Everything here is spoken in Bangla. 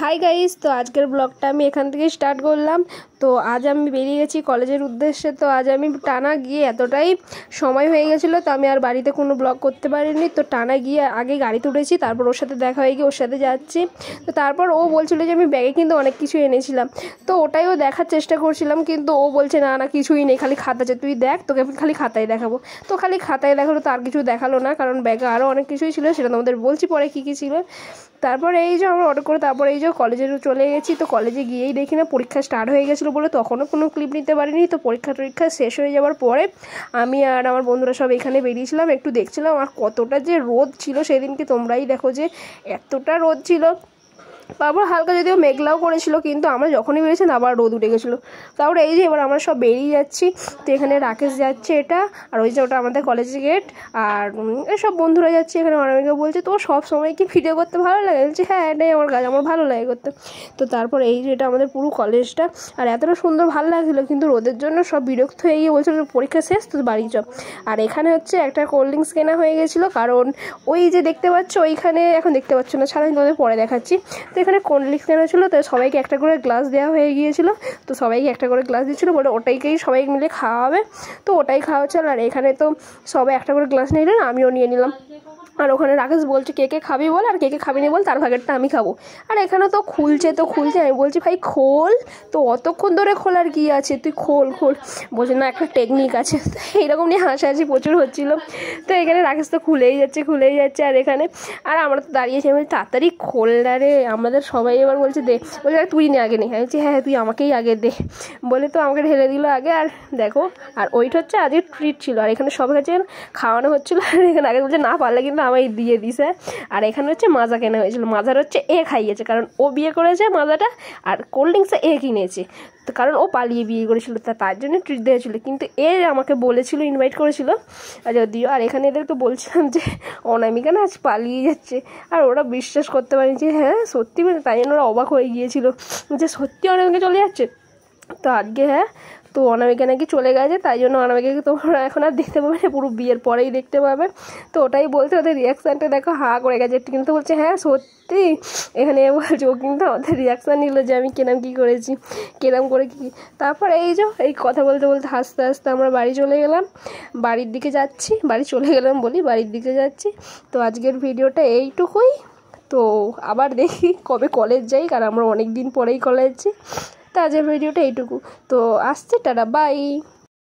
হাই গাইস, তো আজকের ব্লগটা আমি এখান থেকে স্টার্ট করলাম। তো আজ আমি বেরিয়ে গেছি কলেজের উদ্দেশ্যে। তো আজ আমি টানা গিয়ে এতটাই সময় হয়ে গেছিলো, তো আমি আর বাড়িতে কোনো ব্লগ করতে পারিনি। তো টানা গিয়ে আগে গাড়িতে উঠেছি, তারপর ওর সাথে দেখা হয়ে গিয়ে ওর সাথে যাচ্ছি। তো তারপর ও বলছিল যে আমি ব্যাগে কিন্তু অনেক কিছু এনেছিলাম, তো ওটাইও দেখার চেষ্টা করছিলাম, কিন্তু ও বলছে না না কিছুই নেই, খালি খাতা আছে, তুই দেখ, তোকে খালি খাতায় দেখাবো। তো খালি খাতায় দেখালো, তো আর কিছু দেখালো না, কারণ ব্যাগে আরও অনেক কিছুই ছিল, সেটা তোমাদের বলছি পরে কী কী ছিল। তারপর এই যে আমরা অটো করে তারপর এই যে কলেজে চলে গেছি। তো কলেজে গিয়েই দেখি না পরীক্ষা স্টার্ট হয়ে গেছিলো বলে তখনও কোনো ক্লিপ নিতে পারিনি। তো পরীক্ষা শেষ হয়ে যাওয়ার পরে আমি আর আমার বন্ধুরা সব এখানে বেরিয়েছিলাম, একটু দেখছিলাম। আর কতটা যে রোদ ছিল সেদিনকে, তোমরাই দেখো যে এতটা রোদ ছিল। তারপর হালকা যদিও মেঘলাও করেছিল, কিন্তু আমরা যখনই বেরিয়েছি আবার রোদ উঠে গেছিলো। তারপরে এই যে এবার আমরা সব বেরিয়ে যাচ্ছি। তো এখানে রাকেশ যাচ্ছে এটা, আর ওই যে ওটা আমাদের কলেজের গেট। আর সব বন্ধুরা যাচ্ছে। এখানে অনামিকা বলছে তো সব সময় কি ভিডিও করতে ভালো লাগে? বলছে হ্যাঁ, এটাই আমার কাজ, আমার ভালো লাগে করতে। তো তারপর এই যে এটা আমাদের পুরো কলেজটা, আর এতটা সুন্দর ভালো লাগছিলো, কিন্তু রোদের জন্য সব বিরক্ত হয়ে গিয়ে বলছিল পরীক্ষা শেষ, তো বাড়ি চ। আর এখানে হচ্ছে একটা কোল্ড ড্রিঙ্কস কেনা হয়ে গেছিলো, কারণ ওই যে দেখতে পাচ্ছ ওইখানে, এখন দেখতে পাচ্ছ না, ছাড়া আমি তোমাদের পরে দেখাচ্ছি। তো এখানে কোল্ড ড্রিঙ্কস কেনা ছিল, তো সবাইকে একটা করে গ্লাস দেওয়া হয়ে গিয়েছিলো। তো সবাইকে একটা করে গ্লাস দিচ্ছিলো, বলে ওটাইকেই সবাই মিলে খাওয়া হবে। তো ওটাই খাওয়া হচ্ছে। আর এখানে তো সবাই একটা করে গ্লাস নিলেন, আমিও নিয়ে নিলাম। আর ওখানে রাকেশ বলছে কে কে খাবি বল, আর কে কে খাবি নি বল, তার ভাগেরটা আমি খাবো। আর এখানে তো খুলছে, আমি বলছি ভাই খোল। তো অতক্ষণ ধরে খোলার কি আছে, তুই খোল। বলছে না, একটা টেকনিক আছে। এইরকম নিয়ে হাসাহাসি প্রচুর হচ্ছিল। তো এখানে রাকেশ তো খুলেই যাচ্ছে। আর এখানে আর আমরা তো দাঁড়িয়েছি, আমি তাড়াতাড়ি খোল না রে। আমাদের সবাই এবার বলছে তুই নে আগে নে। আমি বলছি হ্যাঁ তুই আমাকেই আগে দে বলে, তো আমাকে ঢেলে দিল আগে। আর দেখো, আর ওইটা হচ্ছে আজকে ট্রিট ছিল। আর এখানে সব কাছে খাওয়ানো হচ্ছিলো। আর এখানে আগে বলছে না পারলে কিন্তু আমায় দিয়ে দিছে। আর এখানে হচ্ছে মাজা কেনা হয়েছিল। মাজার হচ্ছে এ খাইয়েছে, কারণ ও বিয়ে করেছে মাজাটা, আর কোল্ড ড্রিঙ্কসে এ কিনেছে। তো কারণ ও পালিয়ে বিয়ে করেছিল, তার জন্য ট্রিট দেওয়া ছিল। কিন্তু এ আমাকে বলেছিল, ইনভাইট করেছিল যদিও। আর এখানে এদেরকে বলছিলাম যে অনামিকা না আজ পালিয়ে যাচ্ছে। আর ওরা বিশ্বাস করতে পারেনি যে হ্যাঁ সত্যি, তাই জন্য ওরা অবাক হয়ে গিয়েছিল যে সত্যি অনামিকা চলে যাচ্ছে। তো আজকে হ্যাঁ, তো অনামিকা নাকি চলে গেছে, তাই জন্য অনামিকাকে তোমরা এখন আর দেখতে পাবে না, পুরো বিয়ের পরেই দেখতে পাবে। তো ওটাই বলতে, ওদের রিয়াকশানটা দেখো, হা করে গেছে। কিন্তু বলছে হ্যাঁ সত্যি। এখানে বলছে ও কিন্তু আমাদের রিয়াকশান নিল যে আমি কেরাম কী করেছি, কেরাম করে কী। তারপর এই যে এই কথা বলতে বলতে হাসতে হাসতে আমরা বাড়ি চলে গেলাম। বাড়ির দিকে যাচ্ছি, বাড়ির দিকে যাচ্ছি। তো আজকের ভিডিওটা এইটুকুই। তো আবার দেখি কবে কলেজ যাই, কারণ আমরা অনেক দিন পরেই কলেজ যাই। তো আজকের ভিডিওটা এইটুকু। তো আসছে, টাটা, বাই।